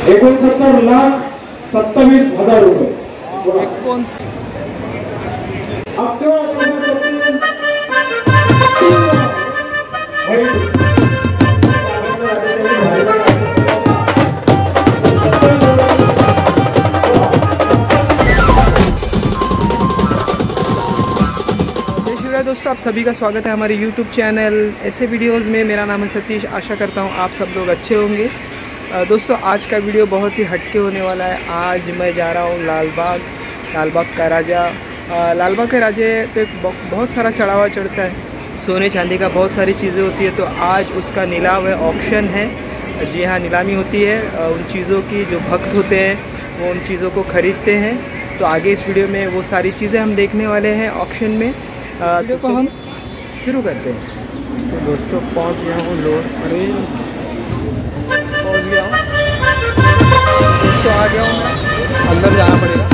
69,27,000 रुपये। दोस्तों आप सभी का स्वागत है हमारे YouTube चैनल ऐसे वीडियोस में। मेरा नाम है सतीश। आशा करता हूँ आप सब लोग अच्छे होंगे। दोस्तों आज का वीडियो बहुत ही हटके होने वाला है। आज मैं जा रहा हूँ लालबाग का राजा। लालबाग के राजे पे बहुत सारा चढ़ावा चढ़ता है, सोने चांदी का बहुत सारी चीज़ें होती है। तो आज उसका नीलाव है, ऑक्शन है। जी हाँ, नीलामी होती है उन चीज़ों की। जो भक्त होते हैं वो उन चीज़ों को ख़रीदते हैं। तो आगे इस वीडियो में वो सारी चीज़ें हम देखने वाले हैं ऑक्शन में। वीडियो को हम शुरू करते हैं। तो दोस्तों पहुंच गया हूँ पहुंच गया हूँ दोस्तों, आ गया हूँ मैं। अंदर जाना पड़ेगा।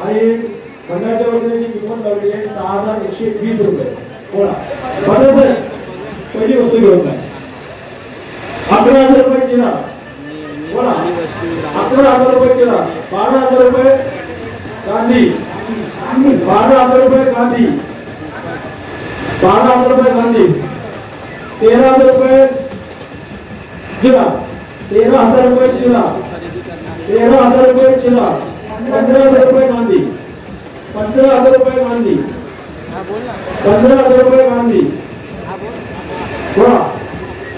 आणि मंडळाच्या वतीने जी किंमत लावली आहे 6,120 रुपये। बोला बदल सर, पहिली वस्तू घेऊन नाही 11,000 रुपये चिरा। बोला 11,000 रुपये चिरा। 12,000 रुपये गांधी। 12,000 रुपये गांधी। 12,000 रुपये गांधी। 13,000 रुपये चिरा। 13,000 रुपये चिरा। 13,000 रुपये चिरा। 15,000 रुपये गांधी। 15,000 रुपये गांधी। 15,000 रुपये गांधी।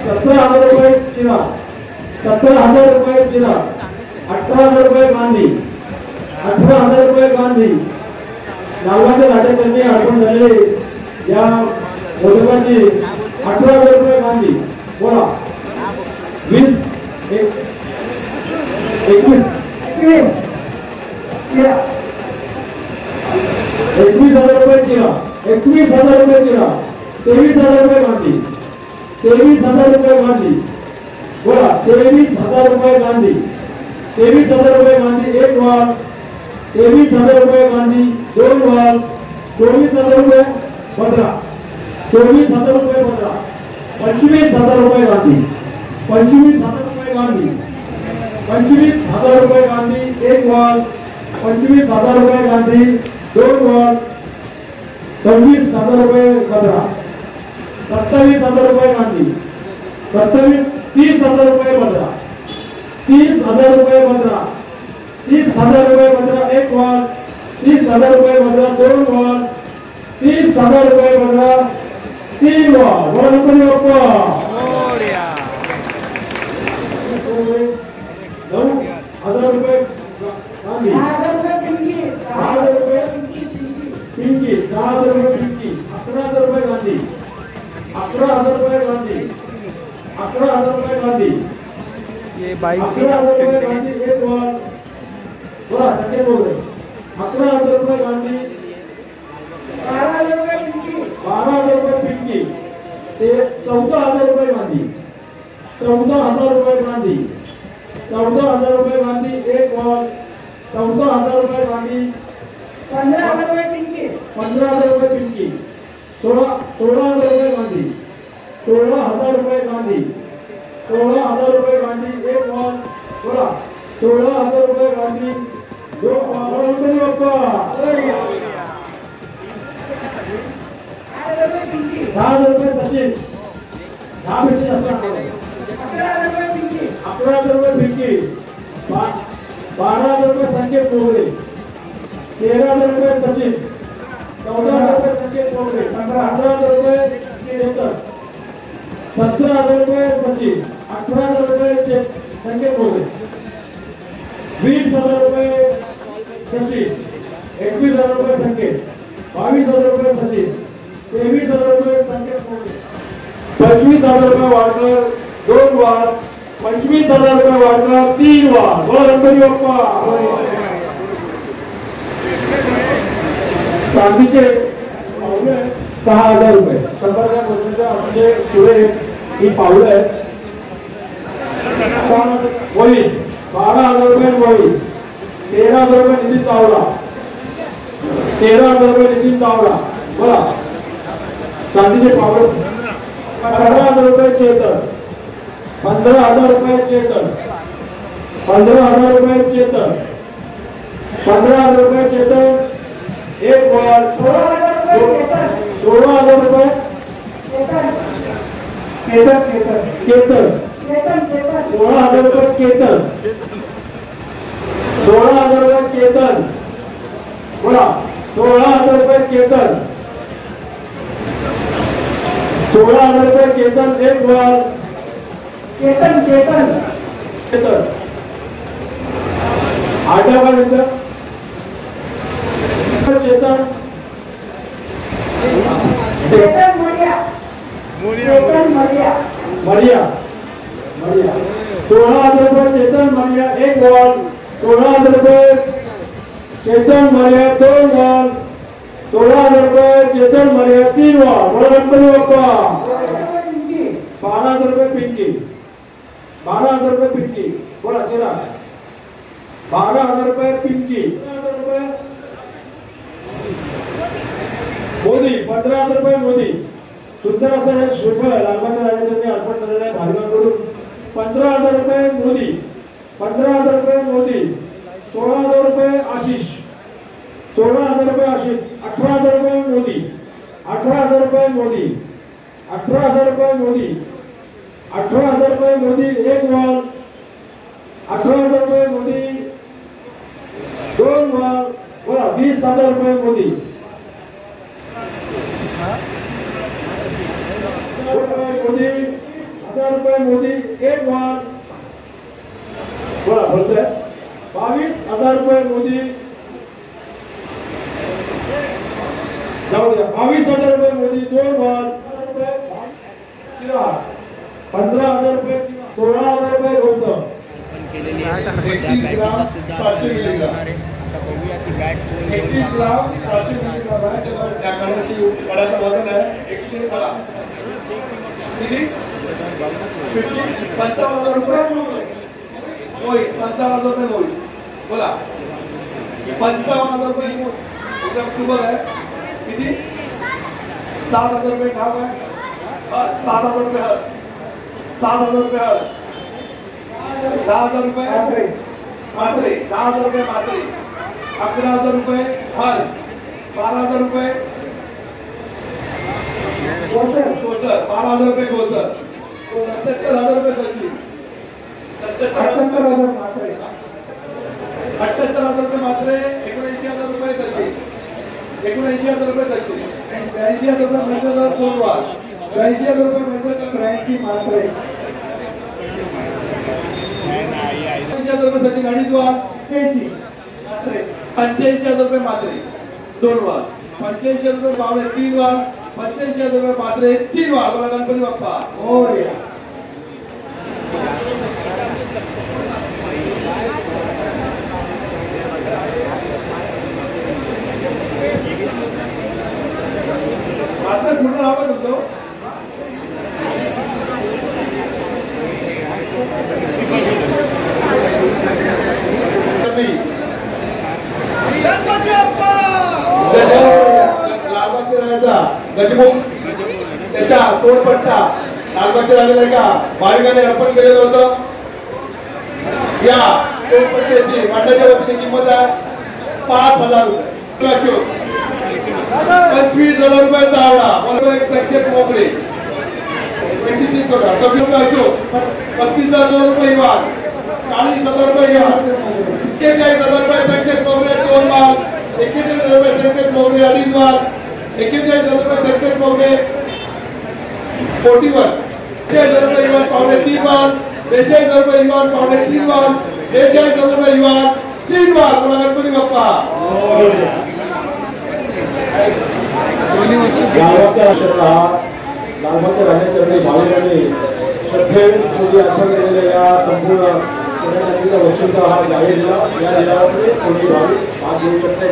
17,000 रुपये चिरा। 17,000 रुपये चिरा। 18,000 रुपये गांधी। 18,000 रुपये गांधी। लालबागच्या राजांनी अर्पण झालेले या मोदकाची 18,000 रुपये गांधी। बोला 20 21 21,000 रुपये चिरा। 21,000 रुपये चिरा। 23,000 रुपये गांधी। 23,000 रुपये गांधी। बोला 23,000 रुपये गांधी। 23,000 रुपये गांधी। एक वाल। 23,000 रुपये गांधी। दोन वाल। 24,000 रुपये 15। 24,000 रुपये 15। 25,000 रुपये गांधी। 25,000 रुपये गांधी। 25,000 रुपये गांधी। एक वाल। 25,000 रुपये गांधी। दोन वाल। 26,000 रुपये 15। 27,000 रुपये गांधी। 30,000 रुपये 15। 30,000 रुपये 15। 30,000 रुपये 15। एक वाल। 30,000 रुपये 15। दोन वाल। 30,000 रुपये 15। तीन वाल। बोला गणपती बाप्पा। 9,000 रुपये गांधी। 10,000 रुपये पिंकी। 10,000 रुपये पिंकी। 10,000 रुपये पिंकी। 11,000 रुपये गांधी। 11,000 रुपये गांधी। 11,000 रुपये गांधी। ये बाइक 11,000 रुपये गांधी। एक वाल। बोला सके बोल रहे 11,000 रुपये गांधी। 12,000 रुपये पिंकी। 12,000 रुपये पिंकी। 14,000 रुपये गांधी। 14,000 रुपये गांधी। 14,000 रुपये गांधी। एक वाल। 14,000 रुपये गांधी। 15,000 15,000 रुपये पिंकी. 16,000 रुपये गांधी. 16,000 रुपये गांधी. 16,000 रुपये गांधी. एक बॉल बोला 16,000 रुपये गांधी. दो गणपती बाप्पा. 10,000 रुपये सचिन. 10 पेक्षा जास्त 11,000 रुपये पिंकी. 12,000 रुपये संकेत मोगरे. 13,000 रुपये सचिन. 14,000 रुपये संकेत मोगरे. 15,000 रुपये चेतन. 17,000 रुपये सचिन. 18,000 रुपये संकेत मोगरे. 20,000 रुपये सचिन. 21,000 रुपये संकेत. 22,000 रुपये सचिन. 23,000 रुपये संकेत मोगरे. 25,000 रुपये वाढकर 2 वार. 25,000 रुपये वाढकर 3 वार. बोला गणपती बाप्पा. चांदीचे 6,000 रुपये. 100 ग्रॅम वजनाच्या अतिशय सुरेख ही पावलं आहेत. 6,000 वही. 12,000 रुपये वही. 13,000 रुपये नितीन तावडा. 13,000 रुपये नितीन तावडा. बोला चांदीचे पावलं. 15,000 रुपये चेतन. 15,000 रुपये चेतन. 15,000 रुपये चेतन. 15,000 रुपये चेतन. एक बॉल. 16,000 रुपये केतन. 16,000 रुपये केतन. 16,000 रुपये केतन. बोला 16,000 रुपये केतन. 16,000 रुपये केतन. एक बॉल. केतन 8 नंतर चेतन. मरिया 16,000 रुपये चेतन मरिया. एक बॉल. 16,000 रुपये चेतन मरिया. 2 बॉल. 16,000 रुपये चेतन मरिया. 3 बॉल. बोला गणपती बाप्पा. 12,000 रुपये पिंकी. 12,000 रुपये पिंकी. बोला चला 12,000 रुपये पिंकी. 12,000 रुपये मोदी. 15,000 रुपये मोदी. सुंदर असं हे श्रीफळ लालबागच्या राजांनी अर्पण केलेलं आहे भाविकांकडून. 15,000 रुपये मोदी. 15,000 रुपये मोदी. 16,000 रुपये आशिष. 16,000 रुपये आशिष. 18,000 रुपये मोदी. 18,000 रुपये मोदी. 18,000 रुपये मोदी. 18,000 रुपये मोदी. एक बॉल. 18,000 रुपये मोदी. 2 बॉल. बोला 20,000 रुपये मोदी. 1,000 रुपये मोदी. एक बॉल. बोला बोलतोय 22,000 रुपये मोदी. जाऊ द्या 22,000 रुपये मोदी. 2 बॉल. 15,000 रुपये. 16,000 रुपये गौतम. 31 ग्राम 700 मिलीग्राम. 31 ग्राम 700 मिलीग्राम आहे. त्या कडाची कडाचं वजन आहे 112. किती 55,000 रुपये मोही. 55,000 रुपये मोही. बोला 55,000 रुपये मोही. एकदम सुबह आहे. किती 7,000 रुपये ठाव आहे. 7,000 रुपये हर्ष. 7,000 रुपये हर्ष. 10,000 रुपये मात्रे. 10,000 रुपये मात्रे. 11,000 रुपये हर्ष. 12,000 रुपये कोसर. 12,000 रुपये कोसर. 77,000 रुपये सचिन. 78,000 मात्रे. 78,000 रुपये मात्रे. 79,000 रुपये सचिन. 79,000 रुपये सचिन. 82,000 रुपये मेहनत कोरवाल. 82,000 रुपये मेहनत 83 मात्रे. 82,000 रुपये सचिन. अडीच वाल 83 मात्रे. 85,000 रुपये मात्रे. 2 वाल. 85,000 रुपये पावले. 3 वाल. 85,000 रुपये मात्रे. 3 वाल. बोला गणपती बाप्पा. हो या मात्र पूर्ण नाव काय तुमचं. गणपती बाप्पा. महाराजांचा गजमुख त्याच्या सोडपट्टा लालबागच्या राजाला एका भाविकाने अर्पण केलेलं होतं. या सोडपट्ट्याची मंडळाच्या वतीने किंमत आहे 5,000 रुपये. अशोक 25,000 रुपये दावडा मला एक संकेत मोकळे 26 होता. अशोक 35,000 रुपये इवान 40,000 रुपये इवान 41,000 रुपये संकेत मोगरे 2 माल 41,000 रुपये संकेत मोगरे 2.5 माल 41,000 रुपये संकेत मोगरे 41 41,000 रुपये इवान पावणे 3 माल 42,000 रुपये इवान पावणे 3 माल 42,000 रुपये इवान 3 माल. बोला गणपती बाप्पा. लालबागच्या राजाचरणी भाविकांनी श्रद्धेने अर्पण केलेल्या या संपूर्ण वस्तूंचा हा जाहीर दिला. या दिलावरती कोणी भाविक भाग घेऊ शकतात.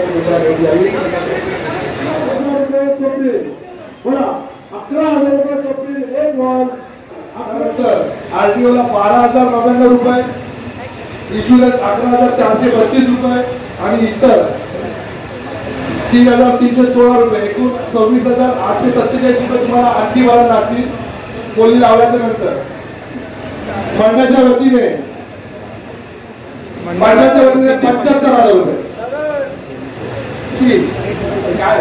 11,000 रुपये स्वप्नील एक मान. आरटीओ ला 12,099 रुपये, इन्शुरन्स 11,432 रुपये आणि इतर 3,316 रुपये, एकूण 26,847 रुपये तुम्हाला आणखी भरायला लागतील बोली लावल्याच्या नंतर. फंडाच्या वतीने 75,000 रुपये. काय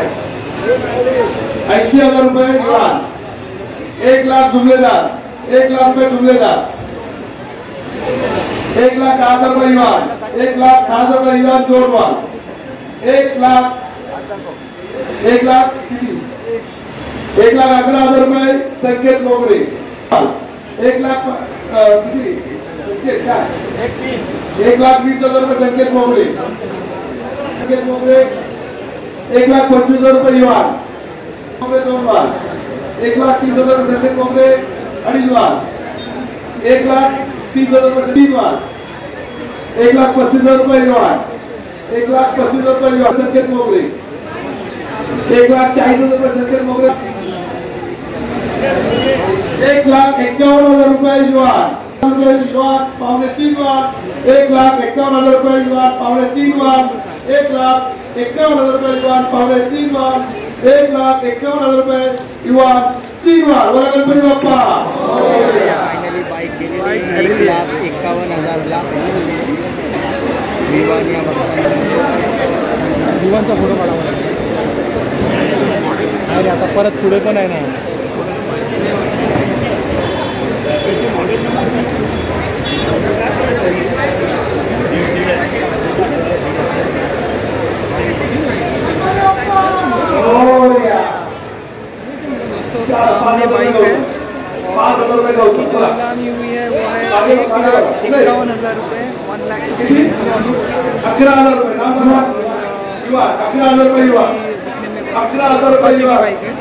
80,000 रुपये इवान 1,00,000 जुमलेदार 1,00,000 रुपये जुमलेदार 1,10,000 रुपये इवान 1,10,000 रुपये इवान जोडवाल 1,11,000 रुपये संकेत मोगरे 1,20,000 रुपये संकेत मोगरे 1,25,000 रुपये इवान 2 माल 1,30,000 रुपये संकेत मोगरे 2.5 माल 1,30,000 रुपये 3 माल 1,35,000 रुपये इवान 1,35,000 रुपये इवान संकेत मोगरे 1,40,000 रुपये संकेत मोगरे 1,51,000 रुपये इवान पावणे 3 माल 1,51,000 रुपये इवान पावणे 3 माल 1,51,000 रुपये इवान पावणे 3 माल 1,51,000 रुपये इवान 3 माल. बोला गणपती बाप्पा. फायनली बाईक गेलेली 1,51,000 ला. विवानचा फोटो काढावा लागेल. आता परत पुढे पण आहे ना. बाइक है 5,000 रुपये का हुई है वो है 1,51,000 रुपये 11,000 रुपये 11,000 रुपये 11,000 रुपये बाइक है.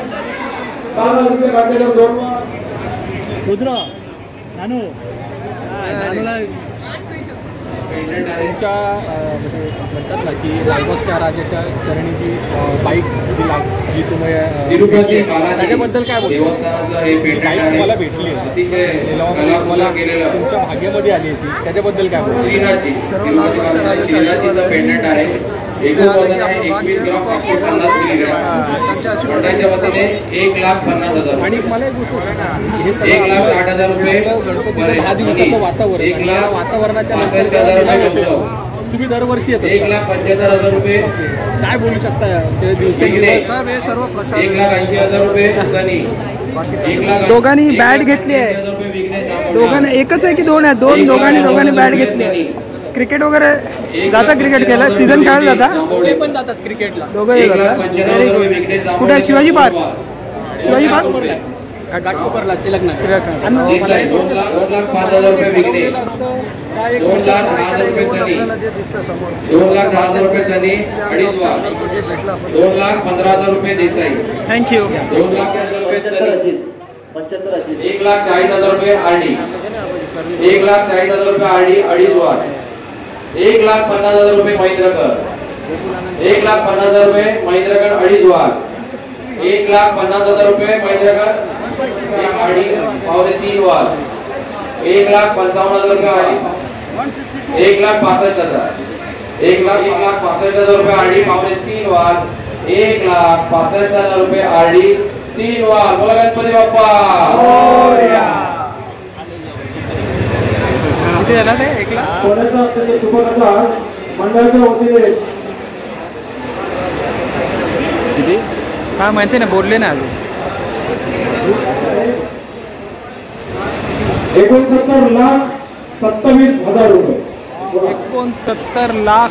10,000 रुपये काढले 2 माल. रुद्र नानू तुमच्या म्हणजे म्हणतात ना की लालबागच्या राजाच्या चरणी जी बाईक जी तुम्ही त्याच्याबद्दल काय बोलतो. मला भेटली मला तुमच्या भाग्यामध्ये आली होती त्याच्याबद्दल काय बोलतो. पेंडंट आहे. एकूण वजन आहे 21 ग्राम 550 मिलीग्राम. त्याच्या वतीने 1,50,000 आणि मला एक गोष्ट 1,60,000 रुपये. हा दिवसाचं वातावरण 1,65,000 रुपये. तुम्ही दरवर्षी येतो. 1,75,000 रुपये. काय बोलू शकता ते दिवशी. 1,80,000 रुपये सनी. दोघांनी बॅट घेतली आहे. दोघांना एकच आहे की दोन आहे. दोघांनी बॅट घेतली आहे. क्रिकेट वगैरे जाता क्रिकेट केला सीझन खेळायला जाता. पण जातात क्रिकेटला दोघंही जातात. कुठे शिवाजी पार्क घाटकोपरला ते लग्न 2,05,000 रुपये विकणे. 2,10,000 रुपये सनी. 2,10,000 रुपये सनी 2.5 वार. 2,15,000 रुपये देसाई. थँक्यू. 2,00,000 रुपये सनी. 1,40,000 रुपये आरडी. 1,40,000 रुपये आरडी 2.5 वार. 1,50,000 रुपये महिंद्रकर. 1,50,000 रुपये महिंद्रकर 2.5 वार. 1,50,000 रुपये महिंद्रकर आरडी पावणे 3 वार. 1,55,000 रुपये आरडी. 1,65,000. 1,65,000 रुपये आरडी पावणे 3 वार. 1,65,000 रुपये आरडी 3 वार. बोला गणपती बाप्पा. किती झाला ते 1 लाख? सोन्याचा अत्यंत सुबकाचा हार मंडळाच्या वतीने किती? हा माहिती ना, बोलले ना अजून. 69,27,000 रुपये. 69 लाख.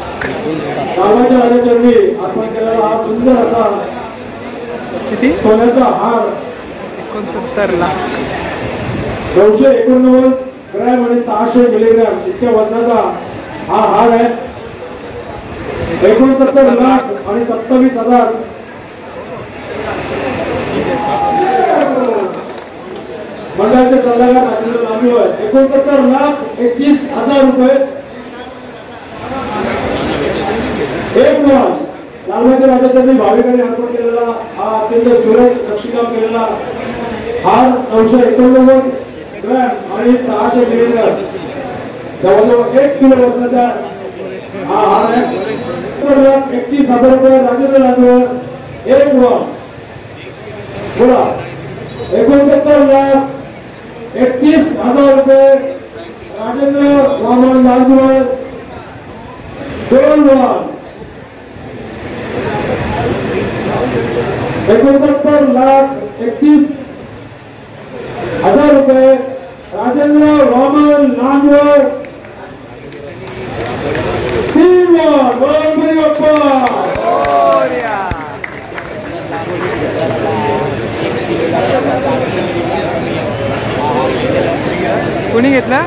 गावाच्या राजाचरणी अर्पण केलेला हा सुंदर असा किती? सोन्याचा हार 69 लाख. 989 ग्रॅम आणि 600 मिलीग्रॅम इतक्या वजनाचा हा हार आहे. 69 लाख आणि 27,000. मंडळाचे सल्लागार राजेंद्र लांबीवर 69,21,000 रुपये. एक मान लालबागच्या राजाचरणी भाविकांनी अर्पण केलेला हा अत्यंत सुरेख नक्षीकाम केलेला हार 989 ग्रॅम आणि 600 मिलीग्रॅम जवळजवळ 1 किलो वजनाचा हा हार आहे. 71,000 रुपये राजेंद्र लांबीवर. एक मान बोला 69,31,000 रुपये राजेंद्र वामन लांजवर. 2 मान 69,31,000 रुपये राजेंद्र वामन लांजवर. 3 मान गणपती बाप्पा. कोणी घेतला?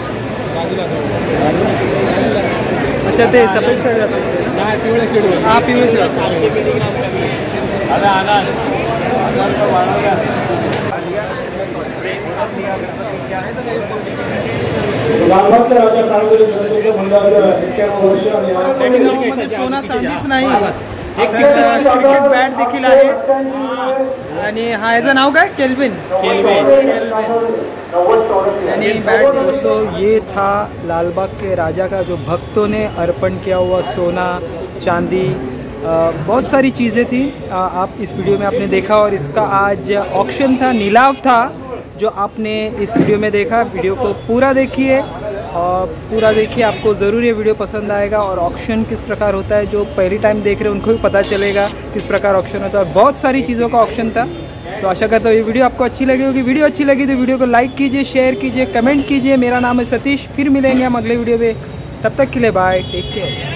अच्छा, ते सफेद शर्ट घातलं. हा, पिवळे शर्ट. लालबागच्या राजा सार्वजनिक गणेशोत्सव मंडळाचं 91 वर्ष आणि सोना चांदीच नाही, क्रिकेट बॅट देखील आहे. आणि हा याचं नाव काय? केल्विन. आणि बैट दोस्तों, ये था लालबाग के राजा का जो भक्तों ने अर्पण किया हुआ सोना, चांदी, बहुत सारी चीज़ें थी. आप इस वीडियो में आपने देखा और इसका आज ऑक्शन था, नीलाव था जो आपने इस वीडियो में देखा. वीडियो को पूरा देखिए और पूरा देखिए, आपको ज़रूर ये वीडियो पसंद आएगा. और ऑक्शन किस प्रकार होता है, जो पहली टाइम देख रहे हैं उनको भी पता चलेगा किस प्रकार ऑक्शन होता है. और बहुत सारी चीज़ों का ऑक्शन था. तो आशा करता हूँ ये वीडियो आपको अच्छी लगी होगी. वीडियो अच्छी लगी तो वीडियो को लाइक कीजिए, शेयर कीजिए, कमेंट कीजिए. मेरा नाम है सतीश. फिर मिलेंगे हम अगले वीडियो में. तब तक के लिए बाय, टेक केयर.